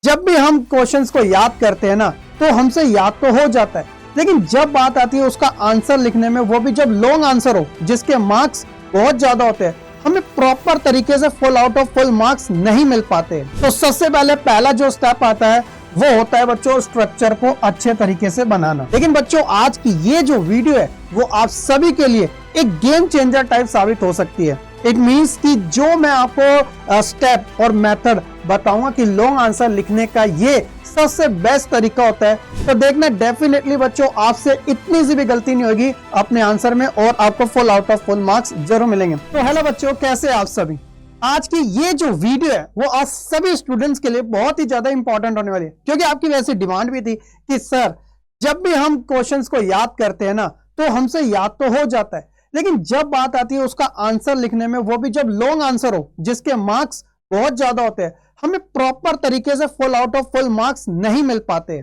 जब भी हम क्वेश्चंस को याद करते हैं ना तो हमसे याद तो हो जाता है, लेकिन जब बात आती है उसका आंसर लिखने में, वो भी जब लॉन्ग आंसर हो जिसके मार्क्स बहुत ज्यादा होते हैं, हमें प्रॉपर तरीके से full out of full marks नहीं मिल पाते। तो सबसे पहले पहला जो स्टेप आता है वो होता है बच्चों स्ट्रक्चर को अच्छे तरीके से बनाना। लेकिन बच्चों आज की ये जो वीडियो है वो आप सभी के लिए एक गेम चेंजर टाइप साबित हो सकती है। इट मीन्स कि जो मैं आपको स्टेप और मेथड बताऊंगा कि लॉन्ग आंसर लिखने का ये सबसे बेस्ट तरीका होता है, तो देखना डेफिनेटली बच्चों आपसे इतनी सी भी गलती नहीं होगी अपने आंसर में और आपको full out of full marks जरूर मिलेंगे। तो हेलो बच्चों, कैसे आप सभी। आज की ये जो वीडियो है वो आज सभी स्टूडेंट्स के लिए बहुत ही ज्यादा इंपॉर्टेंट होने वाली है, क्योंकि आपकी वैसे डिमांड भी थी कि सर जब भी हम क्वेश्चंस को याद करते हैं ना तो हमसे याद तो हो जाता है, लेकिन जब बात आती है उसका आंसर लिखने में, वो भी जब लॉन्ग आंसर हो जिसके मार्क्स बहुत ज्यादा होते हैं, हमें प्रॉपर तरीके से full out of full marks नहीं मिल पाते।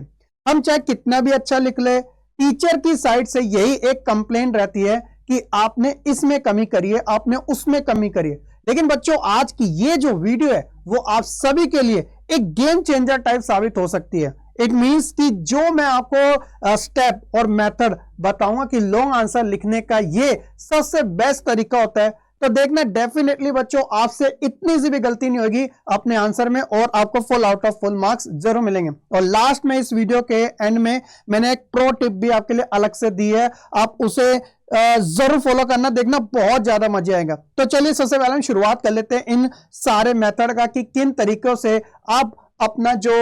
हम चाहे कितना भी अच्छा लिख ले, टीचर की साइड से यही एक कंप्लेंट रहती है कि आपने इसमें कमी करी है, आपने उसमें कमी करी है। लेकिन बच्चों आज की ये जो वीडियो है वो आप सभी के लिए एक गेम चेंजर टाइप साबित हो सकती है। इट मीन्स कि जो मैं आपको स्टेप और मेथड बताऊंगा कि लॉन्ग आंसर लिखने का ये सबसे बेस्ट तरीका होता है, तो देखना डेफिनेटली बच्चों आपसे इतनी सी भी गलती नहीं होगी अपने आंसर में और आपको full out of full marks जरूर मिलेंगे। और लास्ट में इस वीडियो के एंड में मैंने एक प्रो टिप भी आपके लिए अलग से दी है, आप उसे जरूर फॉलो करना, देखना बहुत ज्यादा मजा आएगा। तो चलिए सबसे पहले हम शुरुआत कर लेते हैं इन सारे मेथड का कि किन तरीकों से आप अपना जो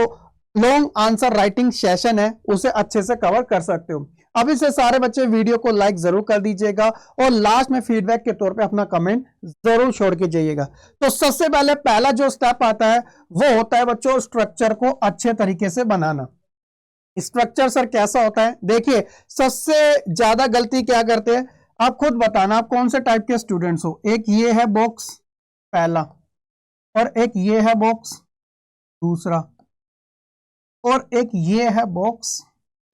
लॉन्ग आंसर राइटिंग सेशन है उसे अच्छे से कवर कर सकते हो। अभी से सारे बच्चे वीडियो को लाइक जरूर कर दीजिएगा और लास्ट में फीडबैक के तौर पे अपना कमेंट जरूर छोड़ के जाइएगा। तो सबसे पहले पहला जो स्टेप आता है वो होता है बच्चों स्ट्रक्चर को अच्छे तरीके से बनाना। स्ट्रक्चर सर कैसा होता है, देखिए सबसे ज्यादा गलती क्या करते हैं आप खुद बताना, आप कौन से टाइप के स्टूडेंट्स हो। एक ये है बॉक्स पहला, और एक ये है बॉक्स दूसरा, और एक ये है बॉक्स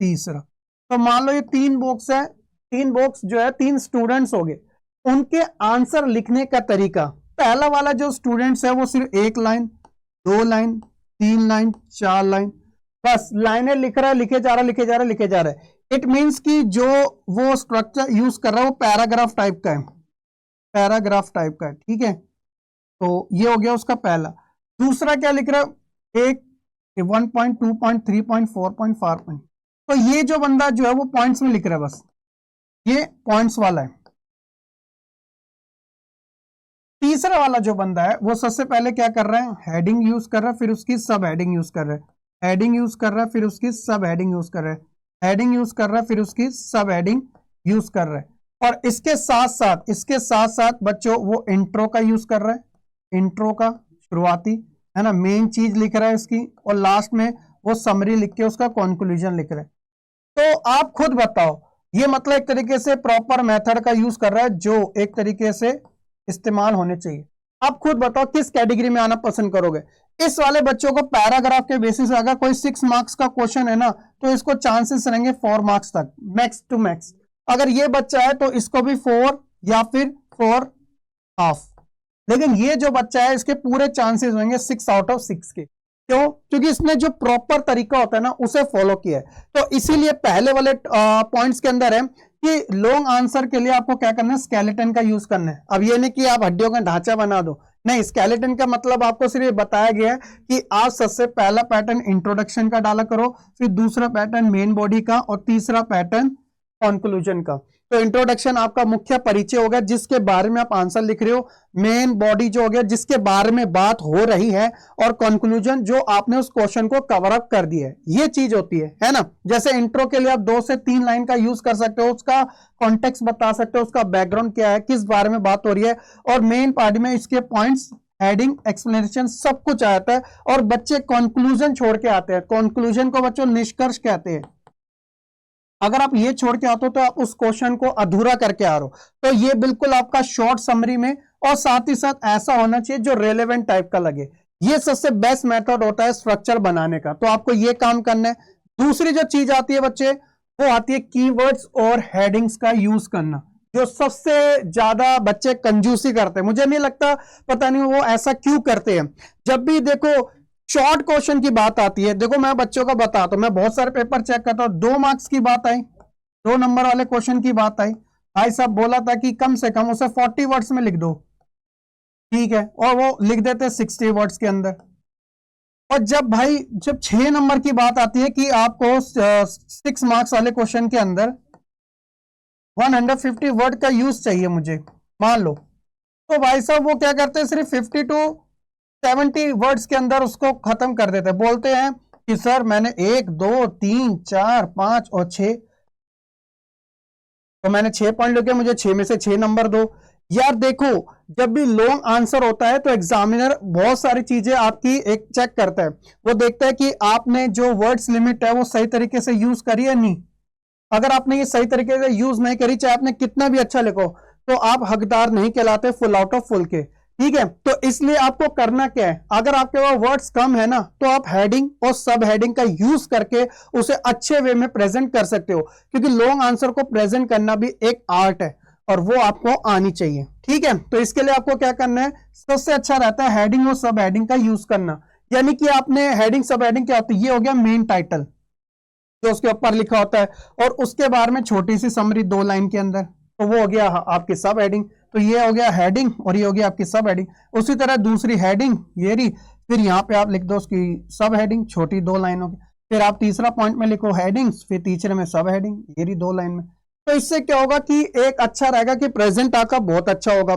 तीसरा। तो मान लो ये तीन बॉक्स है, तीन बॉक्स जो है तीन स्टूडेंट्स हो गए। उनके आंसर लिखने का तरीका, पहला वाला जो स्टूडेंट्स है वो सिर्फ एक लाइन, दो लाइन, तीन लाइन, चार लाइन, बस लाइनें लिख रहा है, लिखे जा रहा है, लिखे जा रहा है, लिखे जा रहा है। इट मीन्स कि जो वो स्ट्रक्चर यूज कर रहा है वो पैराग्राफ टाइप का है, पैराग्राफ टाइप का है, ठीक है। तो ये हो गया उसका पहला। दूसरा क्या लिख रहा है, एक 1 point, 2 point, 3 point, 4 point, 5 point. तो ये जो बंदा जो है वो पॉइंट्स में लिख रहा है, बस ये पॉइंट्स वाला है। तीसरा वाला जो बंदा है वो सबसे पहले क्या कर रहा है, हेडिंग यूज कर रहा है, फिर उसकी सब हेडिंग यूज कर रहा है, हेडिंग यूज कर रहा है, फिर उसकी सब हेडिंग यूज कर रहा है, हेडिंग यूज कर रहा है, फिर उसकी सब हेडिंग यूज कर रहा है। और इसके साथ साथ बच्चों वो इंट्रो का यूज कर रहा है, इंट्रो का शुरुआती है ना, मेन चीज लिख रहा है इसकी, और लास्ट में वो समरी लिख के उसका कंक्लूजन लिख रहा है। तो आप खुद बताओ, ये मतलब एक तरीके से प्रॉपर मेथड का यूज कर रहा है जो एक तरीके से इस्तेमाल होने चाहिए। आप खुद बताओ किस कैटेगरी में आना पसंद करोगे। इस वाले बच्चों को पैराग्राफ के बेसिस अगर कोई 6 मार्क्स का क्वेश्चन है ना तो इसको चांसेस रहेंगे 4 मार्क्स तक मैक्स टू मैक्स। अगर ये बच्चा है तो इसको भी 4 या फिर 4.5, लेकिन ये जो बच्चा है इसके पूरे चांसेस होंगे 6 आउट ऑफ 6 के। क्यों? क्योंकि इसने जो प्रॉपर तरीका होता है ना उसे फॉलो किया है। तो इसीलिए पहले वाले पॉइंट्स के अंदर है कि लॉन्ग आंसर के लिए आपको क्या करना है, स्केलेटन का यूज करना है। अब ये नहीं कि आप हड्डियों का ढांचा बना दो, नहीं, स्केलेटन का मतलब आपको सिर्फ बताया गया है कि आप सबसे पहला पैटर्न इंट्रोडक्शन का डाला करो, फिर दूसरा पैटर्न मेन बॉडी का, और तीसरा पैटर्न कंक्लूजन का। तो इंट्रोडक्शन आपका मुख्य परिचय होगा जिसके बारे में आप आंसर लिख रहे हो, मेन बॉडी जो हो गया जिसके बारे में बात हो रही है, और कंक्लूजन जो आपने उस क्वेश्चन को कवर अप कर दिया है, ये चीज होती है ना। जैसे इंट्रो के लिए आप 2 से 3 लाइन का यूज कर सकते हो, उसका कॉन्टेक्स्ट बता सकते हो, उसका बैकग्राउंड क्या है, किस बारे में बात हो रही है, और मेन पार्ट में इसके पॉइंट्स, हेडिंग, एक्सप्लेनेशन सब कुछ आता है। और बच्चे कंक्लूजन छोड़ के आते हैं, कंक्लूजन को बच्चों निष्कर्ष कहते हैं। अगर आप ये छोड़ के आते हो तो आप उस क्वेश्चन को अधूरा करके आ रहे हो। तो ये बिल्कुल आपका शॉर्ट समरी में, और साथ ही साथ ऐसा होना चाहिए जो रेलेवेंट टाइप का लगे। ये सबसे बेस्ट मेथड होता है स्ट्रक्चर बनाने का, तो आपको ये काम करना है। दूसरी जो चीज आती है बच्चे वो आती है कीवर्ड्स और हेडिंग्स का यूज करना, जो सबसे ज्यादा बच्चे कंजूसी करते हैं। मुझे नहीं लगता, पता नहीं वो ऐसा क्यों करते हैं। जब भी देखो शॉर्ट क्वेश्चन की बात आती है, देखो मैं बच्चों का बताता हूं, मैं बहुत सारे पेपर चेक करता हूं, 2 मार्क्स की बात आई, 2 नंबर वाले क्वेश्चन की बात आई, भाई साहब बोला था कि कम से कम उसे 40 वर्ड्स में लिख दो, ठीक है, और वो लिख देते 60 वर्ड्स के अंदर। और जब 6 नंबर की बात आती है कि आपको 6 मार्क्स वाले क्वेश्चन के अंदर 150 वर्ड का यूज चाहिए मुझे, मान लो, तो भाई साहब वो क्या करते हैं, सिर्फ 50 to 70 वर्ड्स के अंदर उसको खत्म कर देते हैं। बोलते हैं कि सर मैंने 1 2 3 4 5 और 6, तो मैंने 6 पॉइंट लिखे, मुझे 6 में से 6 नंबर दो। यार देखो, जब भी लॉन्ग आंसर होता है तो एग्जामिनर बहुत सारी चीजें आपकी एक चेक करता है, वो देखता है कि आपने जो वर्ड्स लिमिट है वो सही तरीके से यूज करी है नहीं। अगर आपने ये सही तरीके से यूज नहीं करी, चाहे आपने कितना भी अच्छा लिखो, तो आप हकदार नहीं कहलाते फुल आउट ऑफ फुल के, ठीक है। तो इसलिए आपको करना क्या है, अगर आपके पास वर्ड्स कम है ना, तो आप हेडिंग और सब हेडिंग का यूज करके उसे अच्छे वे में प्रेजेंट कर सकते हो, क्योंकि लॉन्ग आंसर को प्रेजेंट करना भी एक आर्ट है और वो आपको आनी चाहिए, ठीक है। तो इसके लिए आपको क्या करना है, सबसे अच्छा रहता है हेडिंग और सब हेडिंग का यूज करना। यानी कि आपने हेडिंग सब हेडिंग क्या होती है, ये हो गया मेन टाइटल जो उसके ऊपर लिखा होता है, और उसके बारे में छोटी सी समरी 2 लाइन के अंदर, तो वो हो गया आपकी सब हेडिंग। तो ये हो गया हेडिंग और ये हो गया आपकी सब हेडिंग। उसी तरह दूसरी हेडिंग ये रही, फिर यहाँ पे आप लिख दो उसकी सब हेडिंग, छोटी 2 लाइनों की, फिर आप तीसरा पॉइंट में लिखो हेडिंग्स, फिर तीसरे में सब हेडिंग, ये रही 2 लाइन में। तो इससे क्या होगा कि एक अच्छा रहेगा कि प्रेजेंट आपका बहुत अच्छा होगा,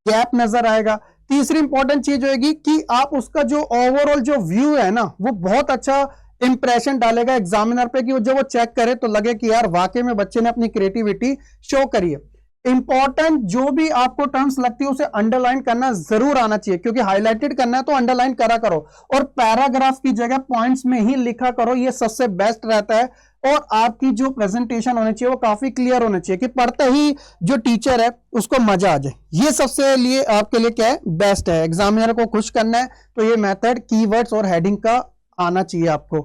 गैप नजर आएगा। तीसरी इंपॉर्टेंट चीज होगी कि आप उसका जो ओवरऑल जो व्यू है ना, वो बहुत अच्छा इंप्रेशन डालेगा एग्जामिनर पे, कि जब वो चेक करे तो लगे कि यार वाकई में बच्चे ने अपनी क्रिएटिविटी शो करी है। इंपॉर्टेंट जो भी आपको टर्म्स लगती है उसे अंडरलाइन करना जरूर आना चाहिए, क्योंकि हाईलाइटेड करना है तो अंडरलाइन करा करो, और पैराग्राफ की जगह पॉइंट्स में ही लिखा करो, ये सबसे बेस्ट रहता है। और आपकी जो प्रेजेंटेशन होनी चाहिए वो काफी क्लियर होनी चाहिए, कि पढ़ते ही जो टीचर है उसको मजा आ जाए। ये सबसे लिए आपके लिए क्या है, बेस्ट है। एग्जामिनर को खुश करना है तो ये मेथड कीवर्ड्स और हेडिंग का आना चाहिए आपको।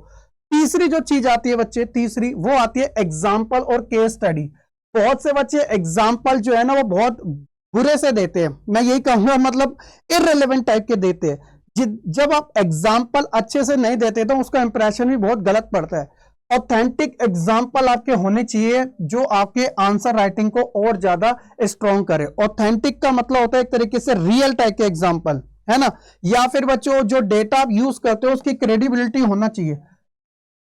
तीसरी जो चीज आती है बच्चे, तीसरी वो आती है एग्जाम्पल और केस स्टडी। बहुत से बच्चे एग्जाम्पल जो है ना वो बहुत बुरे से देते हैं, मैं यही कहूंगा, मतलब इररिलेवेंट टाइप के देते हैं। जब आप एग्जाम्पल अच्छे से नहीं देते तो उसका इंप्रेशन भी बहुत गलत पड़ता है। ऑथेंटिक एग्जाम्पल आपके होने चाहिए जो आपके आंसर राइटिंग को और ज्यादा स्ट्रॉन्ग करे। ऑथेंटिक का मतलब होता है एक तरीके से रियल टाइप के एग्जाम्पल, है ना। या फिर बच्चों जो डेटा आप यूज करते हो उसकी क्रेडिबिलिटी होना चाहिए।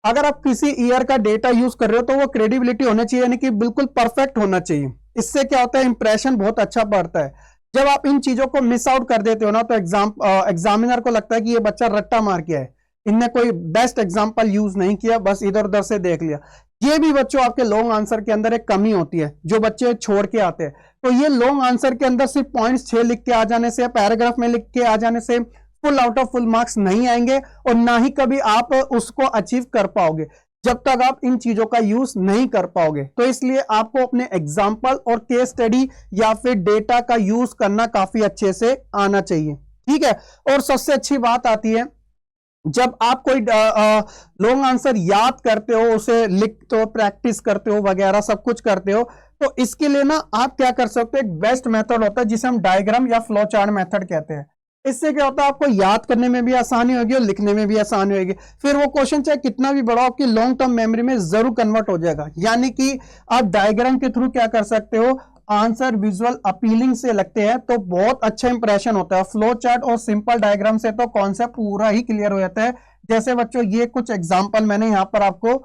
अगर आप किसी ईयर का डेटा यूज कर रहे हो तो वो क्रेडिबिलिटी होना चाहिए, यानी कि बिल्कुल परफेक्ट होना चाहिए। इससे क्या होता है, इंप्रेशन बहुत अच्छा पड़ता है। जब आप इन चीजों को मिस आउट कर देते हो ना, तो एग्जामिनर को लगता है कि ये बच्चा रट्टा मार के है, इनने कोई बेस्ट एग्जाम्पल यूज नहीं किया, बस इधर उधर से देख लिया। ये भी बच्चों आपके लॉन्ग आंसर के अंदर एक कमी होती है, जो बच्चे छोड़ के आते हैं। तो ये लॉन्ग आंसर के अंदर सिर्फ पॉइंट्स 6 लिख के आ जाने से, पैराग्राफ में लिख के आ जाने से full out of full marks नहीं आएंगे, और ना ही कभी आप उसको अचीव कर पाओगे जब तक आप इन चीजों का यूज नहीं कर पाओगे। तो इसलिए आपको अपने एग्जाम्पल और केस स्टडी या फिर डेटा का यूज करना काफी अच्छे से आना चाहिए, ठीक है। और सबसे अच्छी बात आती है जब आप कोई लॉन्ग आंसर याद करते हो, उसे लिखते हो, प्रैक्टिस करते हो, वगैरह सब कुछ करते हो, तो इसके लिए ना आप क्या कर सकते हो, एक बेस्ट मेथड होता है जिसे हम डायग्राम या फ्लो चार्ट मेथड कहते हैं। इससे क्या होता है, आपको याद करने में भी आसानी होगी और लिखने में भी आसानी होगी। फिर वो क्वेश्चन चाहे कितना भी बड़ा हो, आपकी लॉन्ग टर्म मेमोरी में जरूर कन्वर्ट हो जाएगा। यानी कि आप डायग्राम के थ्रू क्या कर सकते हो, आंसर विजुअल अपीलिंग से लगते हैं तो बहुत अच्छा इंप्रेशन होता है। फ्लो चार्ट और सिंपल डायग्राम से तो कॉन्सेप्ट पूरा ही क्लियर हो जाता है। जैसे बच्चों ये कुछ एग्जांपल मैंने यहाँ पर आपको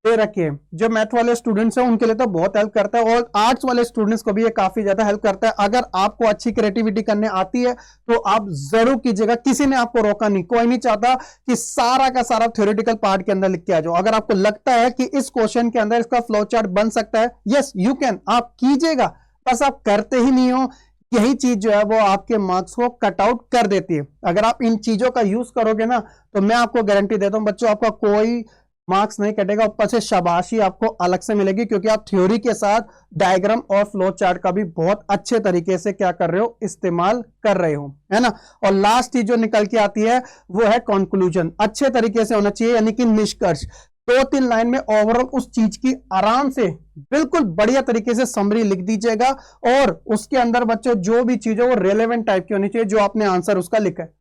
दे रखे हैं, जो मैथ वाले स्टूडेंट्स हैं उनके लिए तो बहुत हेल्प करता है, और आर्ट्स वाले स्टूडेंट्स को भी ये काफी ज्यादा हेल्प करता है। अगर आपको अच्छी क्रिएटिविटी करने आती है तो आप जरूर कीजिएगा, किसी ने आपको रोका नहीं। कोई नहीं चाहता कि सारा का सारा थ्योरेटिकल पार्ट के अंदर लिख के आ जाओ। अगर आपको लगता है कि इस क्वेश्चन के अंदर इसका फ्लो चार्ट बन सकता है, यस यू कैन, आप कीजिएगा, बस आप करते ही नहीं हो। यही चीज जो है वो आपके मार्क्स को कट आउट कर देती है। अगर आप इन चीजों का यूज करोगे ना, तो मैं आपको गारंटी देता हूं बच्चों, आपका कोई मार्क्स नहीं कटेगा, ऊपर से शाबाशी आपको अलग से मिलेगी, क्योंकि आप थ्योरी के साथ डायग्राम और फ्लो चार्ट का भी बहुत अच्छे तरीके से क्या कर रहे हो, इस्तेमाल कर रहे हो, है ना। और लास्ट चीज जो निकल के आती है वो है कंक्लूजन। अच्छे तरीके से होना चाहिए, यानी कि निष्कर्ष। 2-3 लाइन में ओवरऑल उस चीज की आराम से बिल्कुल बढ़िया तरीके से समरी लिख दीजिएगा, और उसके अंदर बच्चों जो भी चीज है वो रेलेवेंट टाइप की होनी चाहिए, जो आपने आंसर उसका लिखा है।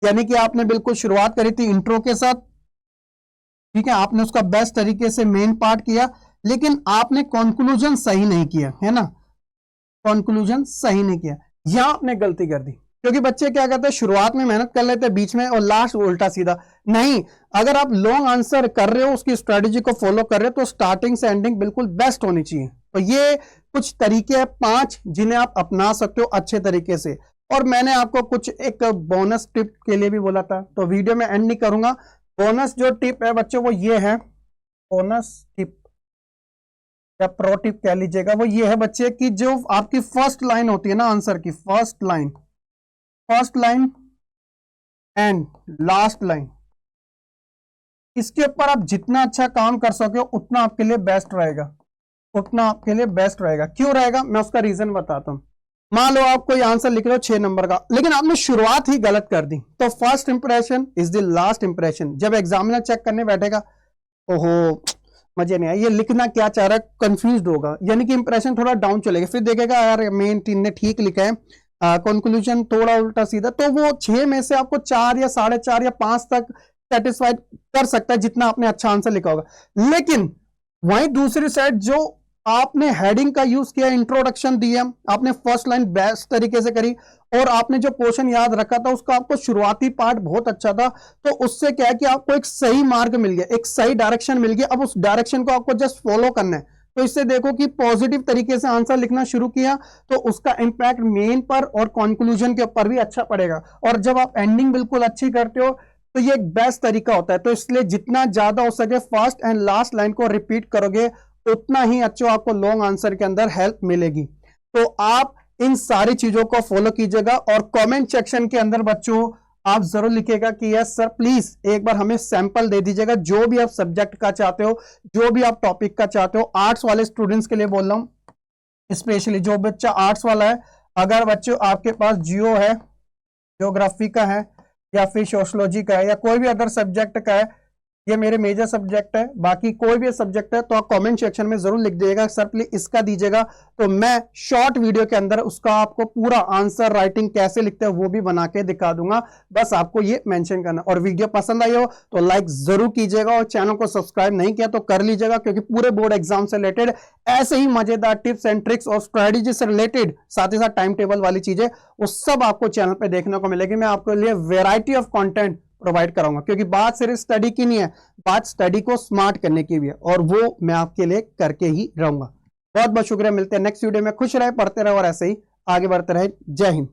यानी कि आपने बिल्कुल शुरुआत करी थी इंट्रो के साथ, ठीक है, आपने उसका बेस्ट तरीके से मेन पार्ट किया, लेकिन आपने कंक्लूजन सही नहीं किया, है ना, कंक्लूजन सही नहीं किया, यहां आपने गलती कर दी। क्योंकि बच्चे क्या करते हैं, शुरुआत में मेहनत कर लेते हैं, बीच में और लास्ट उल्टा सीधा नहीं। अगर आप लॉन्ग आंसर कर रहे हो, उसकी स्ट्रेटेजी को फॉलो कर रहे हो, तो स्टार्टिंग से एंडिंग बिल्कुल बेस्ट होनी चाहिए। तो ये कुछ तरीके हैं 5 जिन्हें आप अपना सकते हो अच्छे तरीके से। और मैंने आपको कुछ एक बोनस टिप के लिए भी बोला था, तो वीडियो में एंड नहीं करूंगा। बोनस जो टिप है बच्चों वो ये है, बोनस टिप या प्रो टिप कह लीजिएगा, वो ये है बच्चे कि जो आपकी फर्स्ट लाइन होती है ना आंसर की, first line and last line, इसके ऊपर आप जितना अच्छा काम कर सके उतना आपके लिए बेस्ट रहेगा, उतना आपके लिए बेस्ट रहेगा। क्यों रहेगा, मैं उसका रीजन बताता हूं। मान लो आप कोई आंसर लिख रहे हो 6 नंबर का, लेकिन आपने शुरुआत ही गलत कर दी, तो first impression is the last impression. जब एग्जामिनर चेक करने बैठेगा, ओहो मजे नहीं आया, ये लिखना क्या चाह रहा है, कंफ्यूज होगा, यानी कि इंप्रेशन थोड़ा डाउन चलेगा। फिर देखेगा यार मेन टीम ने ठीक लिखा है, कंक्लूजन थोड़ा उल्टा सीधा, तो वो 6 में से आपको 4 या 4.5 या 5 तक सेटिस्फाइड कर सकता है जितना आपने अच्छा आंसर लिखा होगा। लेकिन वहीं दूसरी साइड जो आपने हेडिंग का यूज किया, इंट्रोडक्शन दिया, आपने फर्स्ट लाइन बेस्ट तरीके से करी, और आपने जो क्वेश्चन याद रखा था उसका आपको शुरुआती पार्ट बहुत अच्छा था, तो उससे क्या है कि आपको एक सही मार्ग मिल गया, एक सही डायरेक्शन मिल गया। अब उस डायरेक्शन को आपको जस्ट फॉलो करना है। तो इससे देखो कि पॉजिटिव तरीके से आंसर लिखना शुरू किया, तो उसका इंपैक्ट मेन पर और कंक्लूजन के ऊपर भी अच्छा पड़ेगा। और जब आप एंडिंग बिल्कुल अच्छी करते हो, तो ये एक बेस्ट तरीका होता है। तो इसलिए जितना ज्यादा हो सके फर्स्ट एंड लास्ट लाइन को रिपीट करोगे, उतना ही अच्छा आपको लॉन्ग आंसर के अंदर हेल्प मिलेगी। तो आप इन सारी चीजों को फॉलो कीजिएगा, और कमेंट सेक्शन के अंदर बच्चों आप जरूर लिखिएगा कि यस सर प्लीज एक बार हमें सैंपल दे दीजिएगा, जो भी आप सब्जेक्ट का चाहते हो, जो भी आप टॉपिक का चाहते हो। आर्ट्स वाले स्टूडेंट्स के लिए बोल रहा हूं, स्पेशली जो बच्चा आर्ट्स वाला है, अगर बच्चों आपके पास जियो है, ज्योग्राफी का है, या फिर सोशलॉजी का है, या कोई भी अदर सब्जेक्ट का है, ये मेरे मेजर सब्जेक्ट है, बाकी कोई भी सब्जेक्ट है, तो आप कमेंट सेक्शन में जरूर लिख दीजिएगा सर प्लीज इसका दीजिएगा, तो मैं शॉर्ट वीडियो के अंदर उसका आपको पूरा आंसर राइटिंग कैसे लिखते हैं वो भी बना के दिखा दूंगा। बस आपको ये मेंशन करना। और वीडियो पसंद आई हो तो लाइक जरूर कीजिएगा, और चैनल को सब्सक्राइब नहीं किया तो कर लीजिएगा, क्योंकि पूरे बोर्ड एग्जाम से रिलेटेड ऐसे ही मजेदार टिप्स एंड ट्रिक्स और स्ट्रेटेजी से रिलेटेड, साथ ही साथ टाइम टेबल वाली चीजें, वो सब आपको चैनल पर देखने को मिलेगी। मैं आपके लिए वेराइटी ऑफ कॉन्टेंट प्रोवाइड कराऊंगा, क्योंकि बात सिर्फ स्टडी की नहीं है, बात स्टडी को स्मार्ट करने की भी है, और वो मैं आपके लिए करके ही रहूंगा। बहुत बहुत शुक्रिया, मिलते हैं नेक्स्ट वीडियो में। खुश रहे, पढ़ते रहे और ऐसे ही आगे बढ़ते रहे। जय हिंद।